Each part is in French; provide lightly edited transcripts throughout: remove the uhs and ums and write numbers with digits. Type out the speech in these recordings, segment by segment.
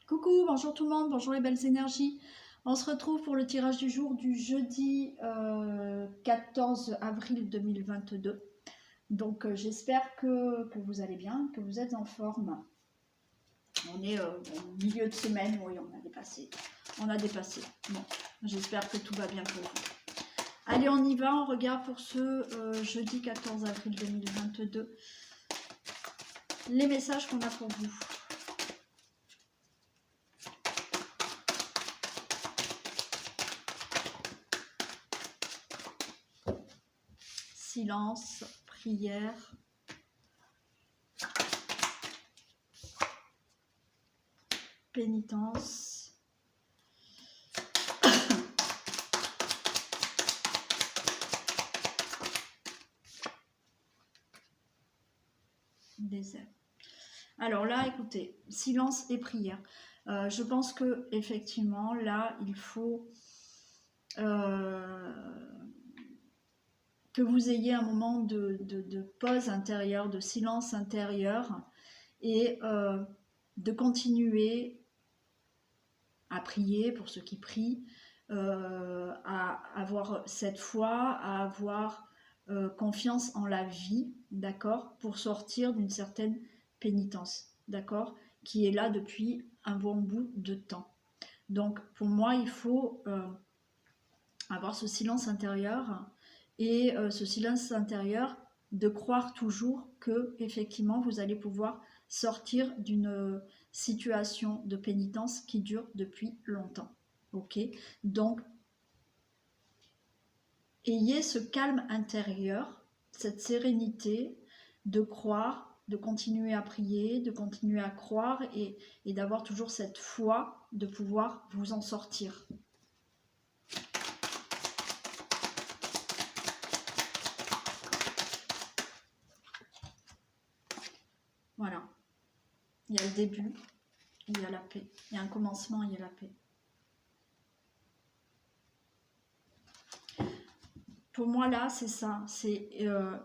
Coucou, bonjour tout le monde, bonjour les belles énergies. On se retrouve pour le tirage du jour du jeudi 14 avril 2022. Donc j'espère que vous allez bien, que vous êtes en forme. On est au milieu de semaine, oui on a dépassé. Bon, j'espère que tout va bien pour vous. Allez, on y va, on regarde pour ce jeudi 14 avril 2022 les messages qu'on a pour vous. Silence, prière, pénitence, désert. Alors là, écoutez, silence et prière. Je pense que effectivement, là, il faut que vous ayez un moment de pause intérieure, de silence intérieur, et de continuer à prier pour ceux qui prient, à avoir cette foi, à avoir confiance en la vie, d'accord, pour sortir d'une certaine pénitence, d'accord, qui est là depuis un bon bout de temps. Donc pour moi, il faut avoir ce silence intérieur, et ce silence intérieur de croire toujours que effectivement vous allez pouvoir sortir d'une situation de pénitence qui dure depuis longtemps. Ok, donc ayez ce calme intérieur, cette sérénité de croire, de continuer à prier, de continuer à croire, et d'avoir toujours cette foi de pouvoir vous en sortir. Voilà. Il y a le début, il y a la paix. Il y a un commencement, il y a la paix. Pour moi, là, c'est ça. C'est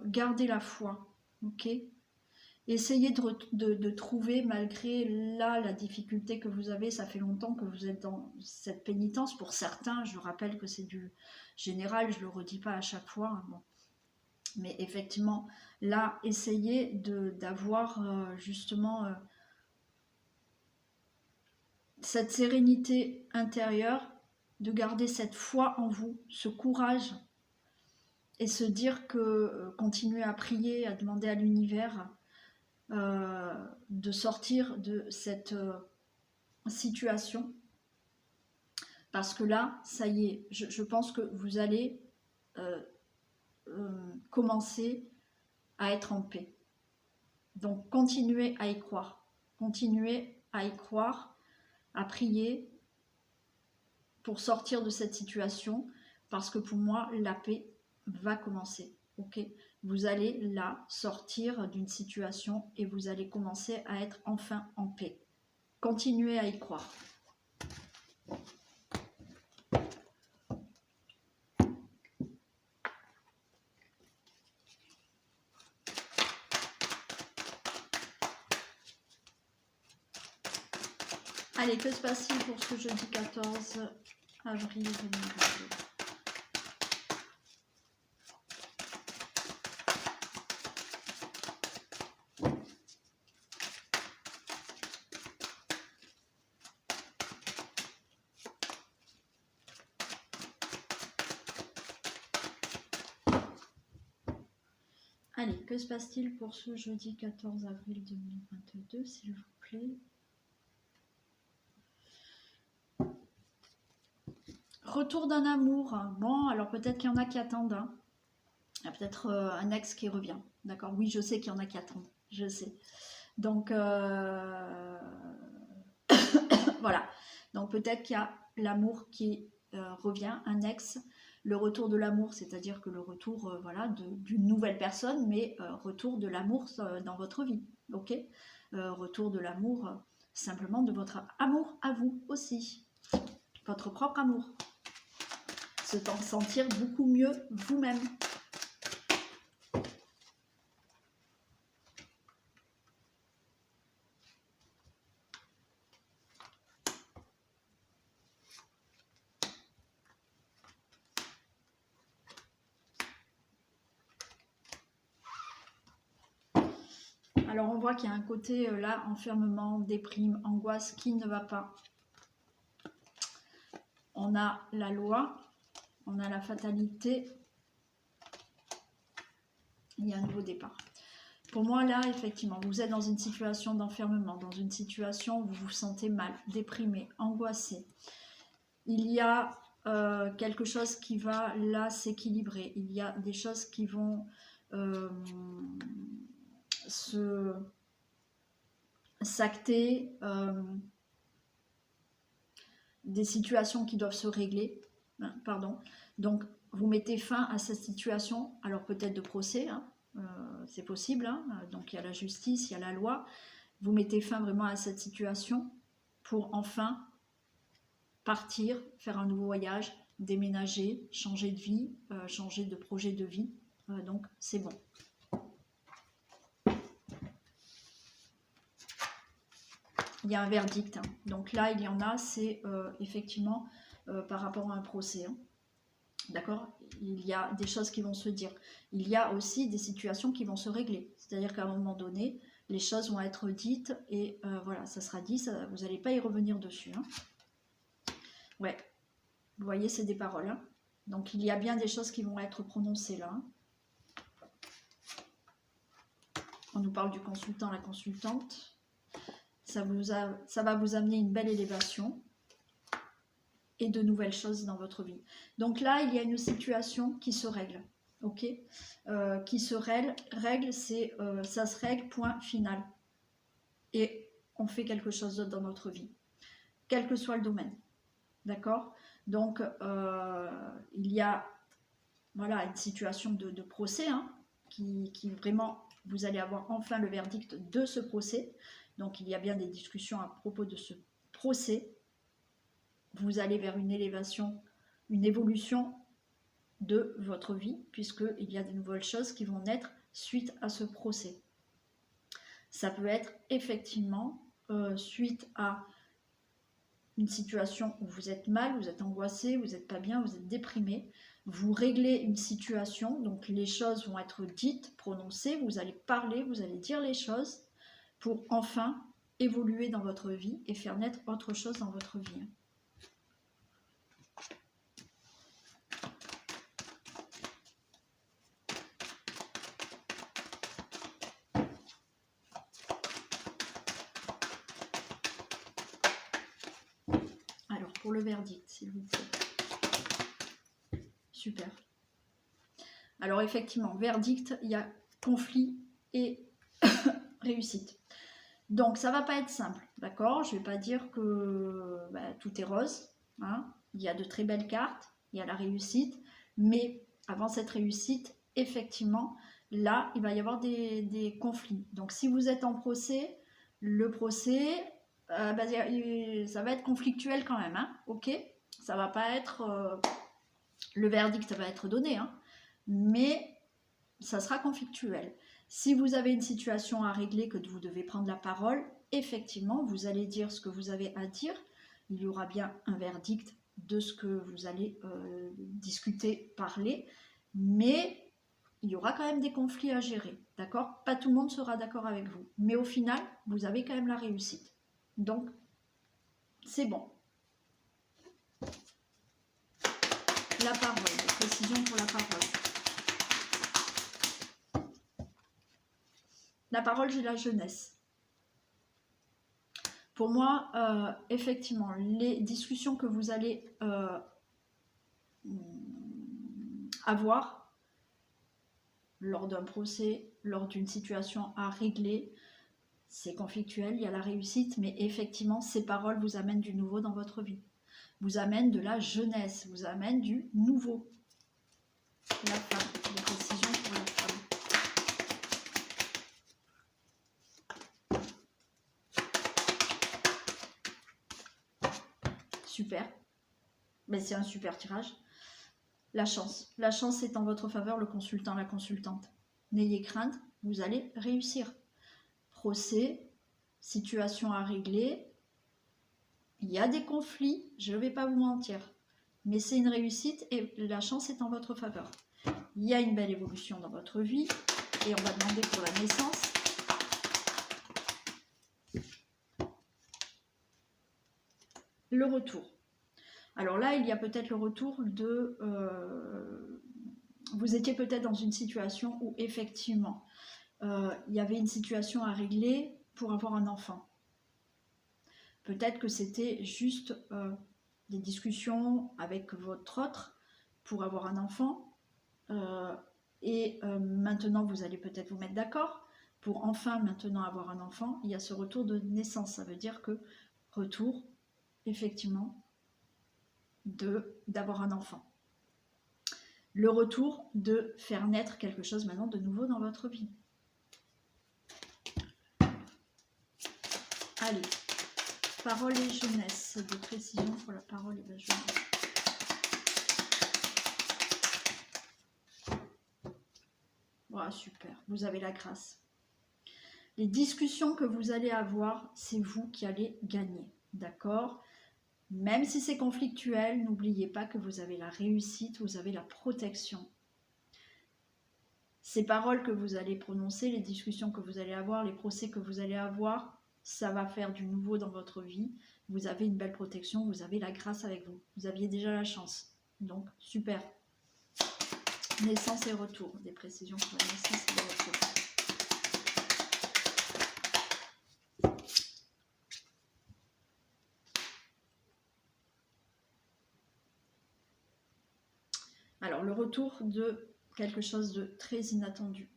garder la foi. Ok ? Essayez de trouver, malgré là la difficulté que vous avez, ça fait longtemps que vous êtes dans cette pénitence. Pour certains, je rappelle que c'est du général, je ne le redis pas à chaque fois. Hein, bon. Mais effectivement, là, essayez d'avoir justement cette sérénité intérieure, de garder cette foi en vous, ce courage, et se dire que continuer à prier, à demander à l'univers de sortir de cette situation, parce que là, ça y est, je pense que vous allez commencer à être en paix. Donc continuez à y croire, à prier pour sortir de cette situation, parce que pour moi, la paix va commencer. Ok, vous allez là sortir d'une situation et vous allez commencer à être enfin en paix. Continuez à y croire. Allez, que se passe-t-il pour ce jeudi 14 avril 2022 ? Allez, que se passe-t-il pour ce jeudi 14 avril 2022, s'il vous plaît ? Retour d'un amour. Bon, alors peut-être qu'il y en a qui attendent. Hein. Il y a peut-être un ex qui revient. D'accord ? Oui, je sais qu'il y en a qui attendent. Je sais. Donc, voilà. Donc peut-être qu'il y a l'amour qui revient, un ex. Le retour de l'amour, c'est-à-dire que le retour voilà, d'une nouvelle personne, mais retour de l'amour dans votre vie. Ok ? Retour de l'amour, simplement de votre amour à vous aussi. Votre propre amour. Se sentir beaucoup mieux vous-même. Alors on voit qu'il y a un côté là, enfermement, déprime, angoisse qui ne va pas. On a la loi, on a la fatalité, il y a un nouveau départ. Pour moi là, effectivement, vous êtes dans une situation d'enfermement, dans une situation où vous vous sentez mal, déprimé, angoissé. Il y a quelque chose qui va là s'équilibrer, il y a des choses qui vont s'acter, des situations qui doivent se régler, pardon. Donc vous mettez fin à cette situation, alors peut-être de procès, hein, c'est possible, hein, donc il y a la justice, il y a la loi, vous mettez fin vraiment à cette situation pour enfin partir, faire un nouveau voyage, déménager, changer de vie, changer de projet de vie, donc c'est bon. Il y a un verdict, hein. Donc là il y en a, c'est effectivement par rapport à un procès, hein. D'accord? Il y a des choses qui vont se dire. Il y a aussi des situations qui vont se régler. C'est-à-dire qu'à un moment donné, les choses vont être dites et voilà, ça sera dit, ça, vous n'allez pas y revenir dessus, hein. Ouais, vous voyez, c'est des paroles, hein. Donc il y a bien des choses qui vont être prononcées là, hein. On nous parle du consultant, la consultante. Ça va vous amener une belle élévation et de nouvelles choses dans votre vie. Donc là, il y a une situation qui se règle, ok, qui se règle, c'est ça se règle, point final. Et on fait quelque chose d'autre dans notre vie, quel que soit le domaine, d'accord? Donc il y a voilà une situation de procès, hein, qui vraiment, vous allez avoir enfin le verdict de ce procès. Donc il y a bien des discussions à propos de ce procès. Vous allez vers une élévation, une évolution de votre vie, puisqu'il y a de nouvelles choses qui vont naître suite à ce procès. Ça peut être effectivement suite à une situation où vous êtes mal, vous êtes angoissé, vous n'êtes pas bien, vous êtes déprimé. Vous réglez une situation, donc les choses vont être dites, prononcées, vous allez parler, vous allez dire les choses pour enfin évoluer dans votre vie et faire naître autre chose dans votre vie. Alors, pour le verdict, s'il vous plaît. Super. Alors, effectivement, verdict, il y a conflit et réussite. Donc, ça ne va pas être simple, d'accord? Je ne vais pas dire que tout est rose, hein. Il y a de très belles cartes, il y a la réussite, mais avant cette réussite, effectivement, là, il va y avoir des conflits. Donc, si vous êtes en procès, le procès, ça va être conflictuel quand même, hein, ok? Ça va pas être... le verdict va être donné, hein, mais ça sera conflictuel. Si vous avez une situation à régler, que vous devez prendre la parole, effectivement, vous allez dire ce que vous avez à dire. Il y aura bien un verdict de ce que vous allez discuter, parler, mais il y aura quand même des conflits à gérer, d'accord? Pas tout le monde sera d'accord avec vous, mais au final, vous avez quand même la réussite. Donc, c'est bon. La parole, précision pour la parole. La parole, j'ai la jeunesse. Pour moi, effectivement, les discussions que vous allez avoir lors d'un procès, lors d'une situation à régler, c'est conflictuel, il y a la réussite, mais effectivement, ces paroles vous amènent du nouveau dans votre vie. Vous amènent de la jeunesse, vous amènent du nouveau. La femme, les précisions pour la femme. Super, mais c'est un super tirage. La chance est en votre faveur, le consultant, la consultante. N'ayez crainte, vous allez réussir. Procès, situation à régler, il y a des conflits, je ne vais pas vous mentir, mais c'est une réussite et la chance est en votre faveur. Il y a une belle évolution dans votre vie et on va demander pour la naissance. le retour. Alors là, il y a peut-être le retour de... vous étiez peut-être dans une situation où effectivement, il y avait une situation à régler pour avoir un enfant. Peut-être que c'était juste des discussions avec votre autre pour avoir un enfant. Et maintenant, vous allez peut-être vous mettre d'accord pour enfin maintenant avoir un enfant. Il y a ce retour de naissance. Ça veut dire que retour, effectivement, d'avoir un enfant. Le retour de faire naître quelque chose maintenant de nouveau dans votre vie. Allez, parole et jeunesse, de précision pour la parole et la jeunesse. Voilà, super, vous avez la grâce. Les discussions que vous allez avoir, c'est vous qui allez gagner, d'accord ? Même si c'est conflictuel, n'oubliez pas que vous avez la réussite, vous avez la protection. Ces paroles que vous allez prononcer, les discussions que vous allez avoir, les procès que vous allez avoir, ça va faire du nouveau dans votre vie. Vous avez une belle protection, vous avez la grâce avec vous. Vous aviez déjà la chance. Donc, super. Naissance et retour. Des précisions sur la naissance et le retour. Alors, le retour de quelque chose de très inattendu.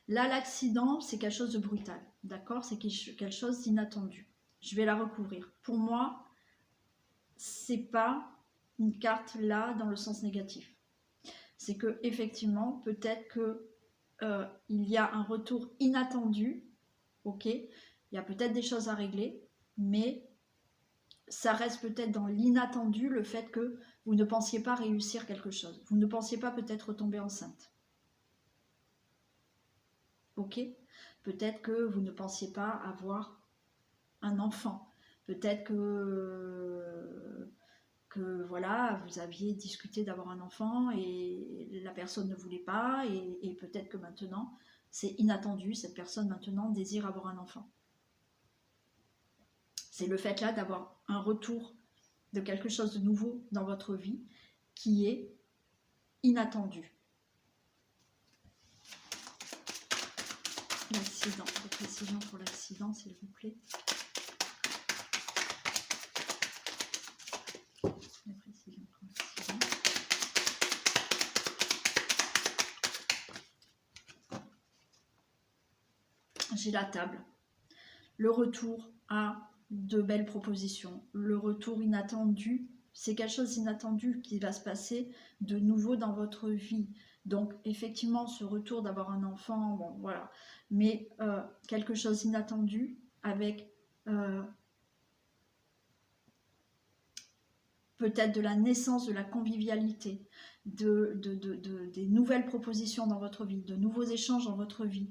Là, l'accident, c'est quelque chose de brutal, d'accord? C'est quelque chose d'inattendu. Je vais la recouvrir. Pour moi, c'est pas une carte là dans le sens négatif. C'est que effectivement, peut-être que il y a un retour inattendu, ok? Il y a peut-être des choses à régler, mais ça reste peut-être dans l'inattendu, le fait que vous ne pensiez pas réussir quelque chose. Vous ne pensiez pas peut-être tomber enceinte. Ok? Peut-être que vous ne pensiez pas avoir un enfant. Peut-être que voilà, vous aviez discuté d'avoir un enfant et la personne ne voulait pas et peut-être que maintenant, c'est inattendu, cette personne maintenant désire avoir un enfant. C'est le fait là d'avoir un retour de quelque chose de nouveau dans votre vie qui est inattendu. L'accident, des précisions pour l'accident s'il vous plaît. Des précisions pour l'accident. J'ai la table. Le retour à de belles propositions. Le retour inattendu, c'est quelque chose d'inattendu qui va se passer de nouveau dans votre vie. Donc effectivement, ce retour d'avoir un enfant, bon voilà, mais quelque chose d'inattendu avec peut-être de la naissance, de la convivialité, des nouvelles propositions dans votre vie, de nouveaux échanges dans votre vie.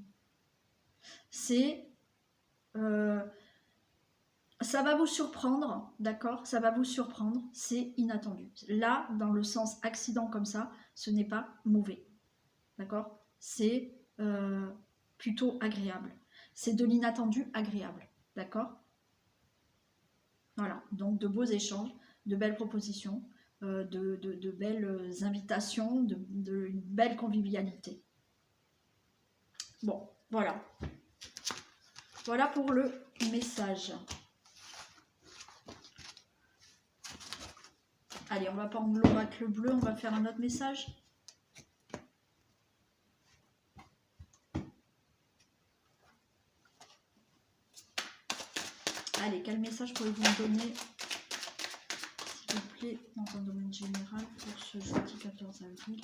C'est... ça va vous surprendre, d'accord? Ça va vous surprendre, c'est inattendu. Là, dans le sens accident comme ça, ce n'est pas mauvais, d'accord? C'est plutôt agréable. C'est de l'inattendu agréable, d'accord? Voilà, donc de beaux échanges, de belles propositions, de belles invitations, une belle convivialité. Bon, voilà. Voilà pour le message. Allez, on va prendre l'oracle bleu, on va faire un autre message. Allez, quel message pouvez-vous me donner, s'il vous plaît, dans un domaine général pour ce jeudi 14 avril?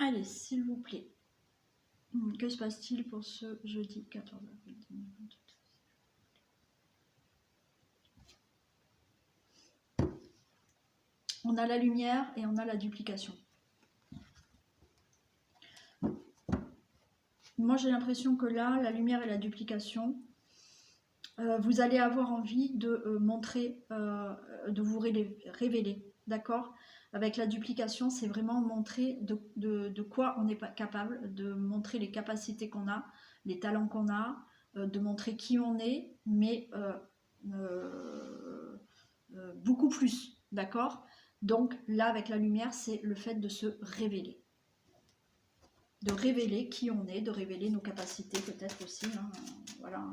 Allez, s'il vous plaît. Que se passe-t-il pour ce jeudi 14 avril 2022? On a la lumière et on a la duplication. Moi, j'ai l'impression que là, la lumière et la duplication, vous allez avoir envie de montrer, de vous révéler, d'accord? Avec la duplication, c'est vraiment montrer de quoi on est capable, de montrer les capacités qu'on a, les talents qu'on a, de montrer qui on est, mais beaucoup plus, d'accord? Donc là, avec la lumière, c'est le fait de se révéler. De révéler qui on est, de révéler nos capacités peut-être aussi, hein, voilà.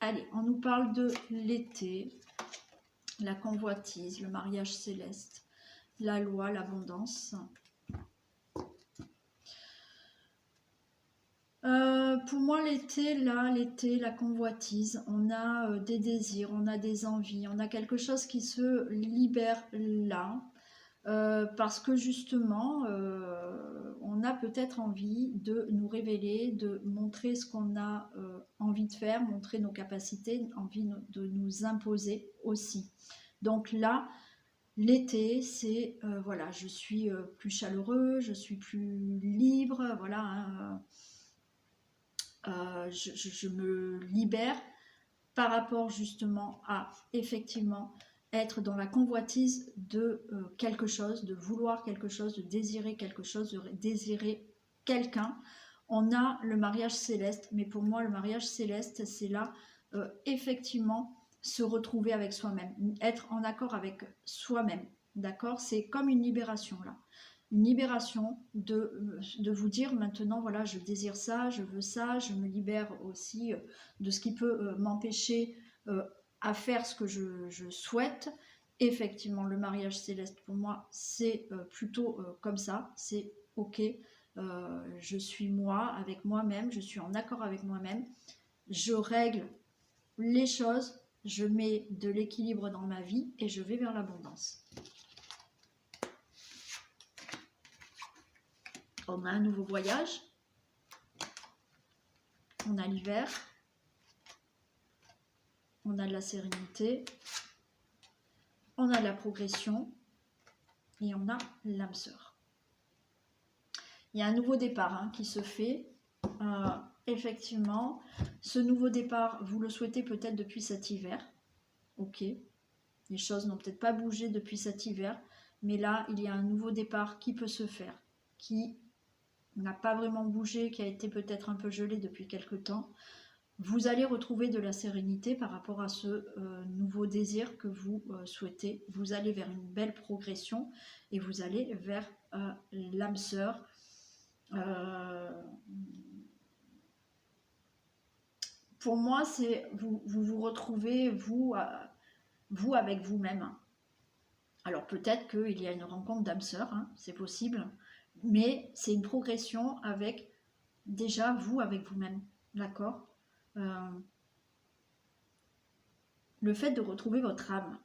Allez, on nous parle de l'été, la convoitise, le mariage céleste, la loi, l'abondance. Pour moi, l'été, la convoitise, on a des désirs, on a des envies, on a quelque chose qui se libère là. Parce que justement, on a peut-être envie de nous révéler, de montrer ce qu'on a envie de faire, montrer nos capacités, envie de nous imposer aussi. Donc là, l'été, c'est, voilà, je suis plus chaleureux, je suis plus libre, voilà, hein, je me libère par rapport justement à, effectivement, être dans la convoitise de quelque chose, de vouloir quelque chose, de désirer quelque chose, de désirer quelqu'un. On a le mariage céleste, mais pour moi, le mariage céleste, c'est là, effectivement, se retrouver avec soi-même, être en accord avec soi-même, d'accord? C'est comme une libération, là. Une libération de vous dire maintenant, voilà, je désire ça, je veux ça, je me libère aussi de ce qui peut m'empêcher à faire ce que je souhaite. Effectivement, le mariage céleste, pour moi, c'est plutôt comme ça, c'est ok, je suis moi, avec moi-même, je suis en accord avec moi-même, je règle les choses, je mets de l'équilibre dans ma vie et je vais vers l'abondance. On a un nouveau voyage, on a l'hiver, on a de la sérénité, on a de la progression et on a l'âme sœur. Il y a un nouveau départ hein, qui se fait. Effectivement, ce nouveau départ, vous le souhaitez peut-être depuis cet hiver. Ok, les choses n'ont peut-être pas bougé depuis cet hiver, mais là, il y a un nouveau départ qui peut se faire, qui n'a pas vraiment bougé, qui a été peut-être un peu gelé depuis quelque temps. Vous allez retrouver de la sérénité par rapport à ce nouveau désir que vous souhaitez. Vous allez vers une belle progression et vous allez vers l'âme sœur. Pour moi, c'est vous retrouvez, vous avec vous-même. Alors peut-être qu'il y a une rencontre d'âme sœur, hein, c'est possible, mais c'est une progression avec déjà vous avec vous-même, d'accord? Le fait de retrouver votre âme.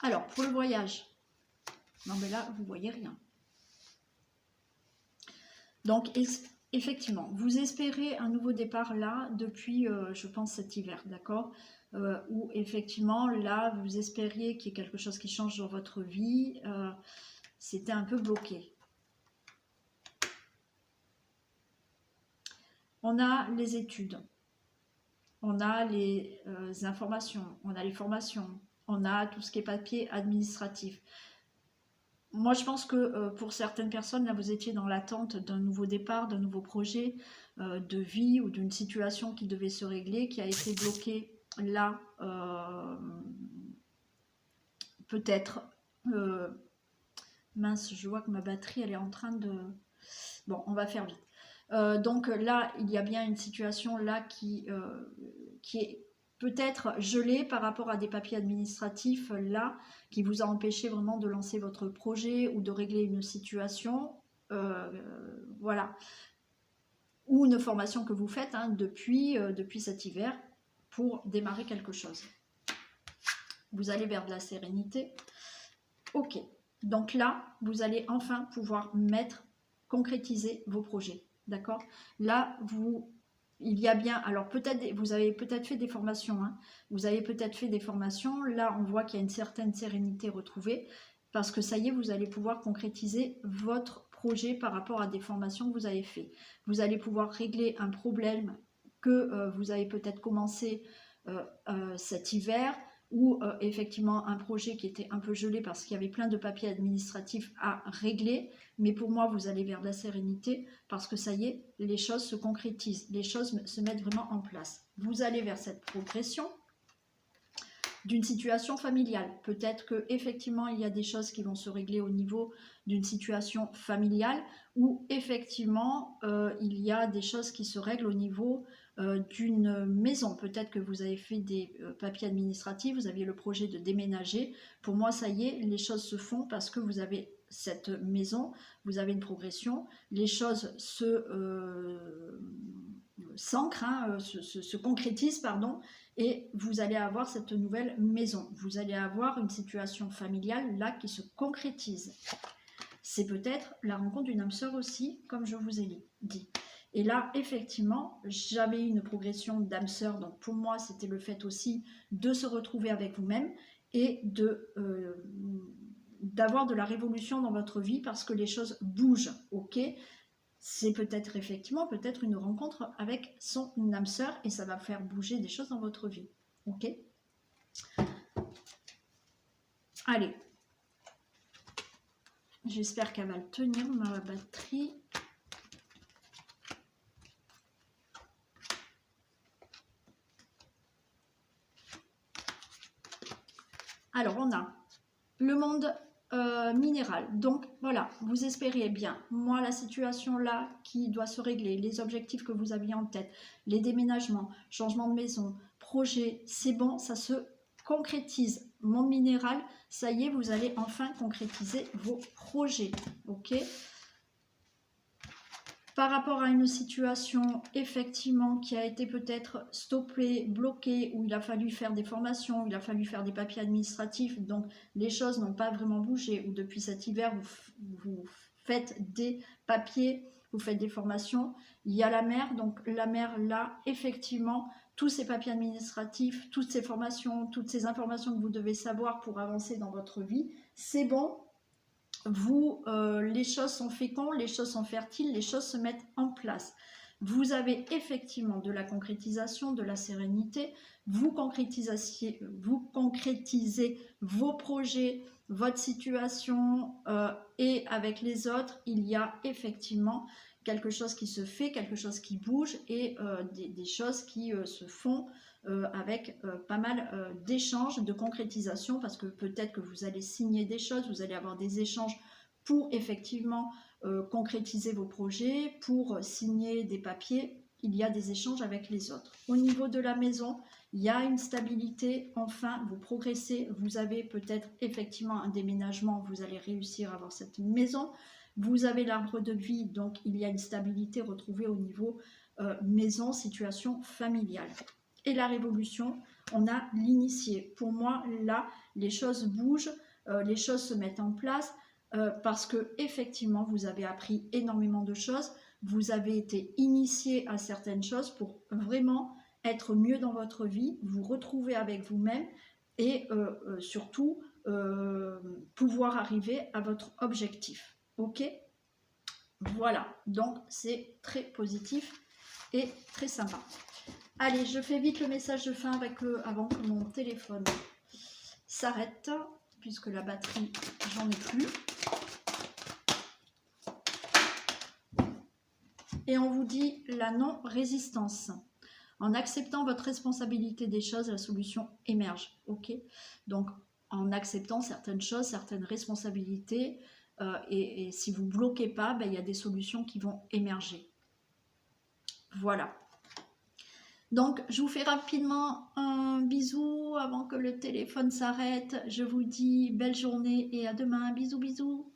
Alors, pour le voyage, non mais là, vous voyez rien. Donc, effectivement, vous espérez un nouveau départ là, depuis, je pense, cet hiver, d'accord où effectivement, là, vous espériez qu'il y ait quelque chose qui change dans votre vie. C'était un peu bloqué. On a les études, on a les informations, on a les formations, on a tout ce qui est papier administratif. Moi, je pense que pour certaines personnes, là, vous étiez dans l'attente d'un nouveau départ, d'un nouveau projet de vie ou d'une situation qui devait se régler, qui a été bloquée là, peut-être. Mince, je vois que ma batterie, elle est en train de... Bon, on va faire vite. Donc là, il y a bien une situation là qui est peut-être gelée par rapport à des papiers administratifs là, qui vous a empêché vraiment de lancer votre projet ou de régler une situation. Voilà. Ou une formation que vous faites depuis cet hiver pour démarrer quelque chose. Vous allez vers de la sérénité. Ok. Donc là, vous allez enfin pouvoir concrétiser vos projets. D'accord? Là, il y a bien, alors peut-être, vous avez peut-être fait des formations, vous avez peut-être fait des formations, là on voit qu'il y a une certaine sérénité retrouvée, parce que ça y est, vous allez pouvoir concrétiser votre projet par rapport à des formations que vous avez fait. Vous allez pouvoir régler un problème que vous avez peut-être commencé cet hiver, ou effectivement un projet qui était un peu gelé parce qu'il y avait plein de papiers administratifs à régler, mais pour moi vous allez vers de la sérénité parce que ça y est, les choses se concrétisent, les choses se mettent vraiment en place. Vous allez vers cette progression d'une situation familiale. Peut-être que effectivement il y a des choses qui vont se régler au niveau d'une situation familiale, ou effectivement il y a des choses qui se règlent au niveau d'une maison. Peut-être que vous avez fait des papiers administratifs, vous aviez le projet de déménager. Pour moi, ça y est, les choses se font parce que vous avez cette maison, vous avez une progression, les choses s'ancrent, se concrétisent, pardon, et vous allez avoir cette nouvelle maison. Vous allez avoir une situation familiale là qui se concrétise. C'est peut-être la rencontre d'une âme sœur aussi, comme je vous ai dit. Et là, effectivement, j'avais une progression d'âme sœur. Donc pour moi, c'était le fait aussi de se retrouver avec vous-même et d'avoir de la révolution dans votre vie parce que les choses bougent, ok? C'est peut-être effectivement une rencontre avec son âme sœur et ça va faire bouger des choses dans votre vie, ok? Allez. J'espère qu'elle va tenir ma batterie. Alors, on a le monde minéral. Donc, voilà, vous espérez bien. Moi, la situation là qui doit se régler, les objectifs que vous aviez en tête, les déménagements, changement de maison, projet, c'est bon, ça se concrétise. Monde minéral, ça y est, vous allez enfin concrétiser vos projets. Ok ? Par rapport à une situation effectivement qui a été peut-être stoppée, bloquée, où il a fallu faire des formations, où il a fallu faire des papiers administratifs, donc les choses n'ont pas vraiment bougé, ou depuis cet hiver vous faites des papiers, vous faites des formations, il y a la mer, donc la mer là, effectivement, tous ces papiers administratifs, toutes ces formations, toutes ces informations que vous devez savoir pour avancer dans votre vie, c'est bon. Les choses sont fécondes, les choses sont fertiles, les choses se mettent en place. Vous avez effectivement de la concrétisation, de la sérénité, vous concrétisez vos projets, votre situation et avec les autres, il y a effectivement quelque chose qui se fait, quelque chose qui bouge et des choses qui se font avec pas mal d'échanges, de concrétisation, parce que peut-être que vous allez signer des choses, vous allez avoir des échanges pour effectivement concrétiser vos projets, pour signer des papiers, il y a des échanges avec les autres. Au niveau de la maison, il y a une stabilité, enfin vous progressez, vous avez peut-être effectivement un déménagement, vous allez réussir à avoir cette maison, vous avez l'arbre de vie, donc il y a une stabilité retrouvée au niveau maison, situation familiale. Et la révolution, on a l'initié. Pour moi, là, les choses bougent, les choses se mettent en place parce que effectivement, vous avez appris énormément de choses, vous avez été initié à certaines choses pour vraiment être mieux dans votre vie, vous retrouver avec vous-même et surtout pouvoir arriver à votre objectif. Ok ? Voilà, donc c'est très positif et très sympa. Allez, je fais vite le message de fin avant que mon téléphone s'arrête, puisque la batterie, j'en ai plus. Et on vous dit la non-résistance. En acceptant votre responsabilité des choses, la solution émerge. Ok. Donc, en acceptant certaines choses, certaines responsabilités, et si vous ne bloquez pas, ben, il y a des solutions qui vont émerger. Voilà. Donc, je vous fais rapidement un bisou avant que le téléphone s'arrête. Je vous dis belle journée et à demain. Bisous, bisous.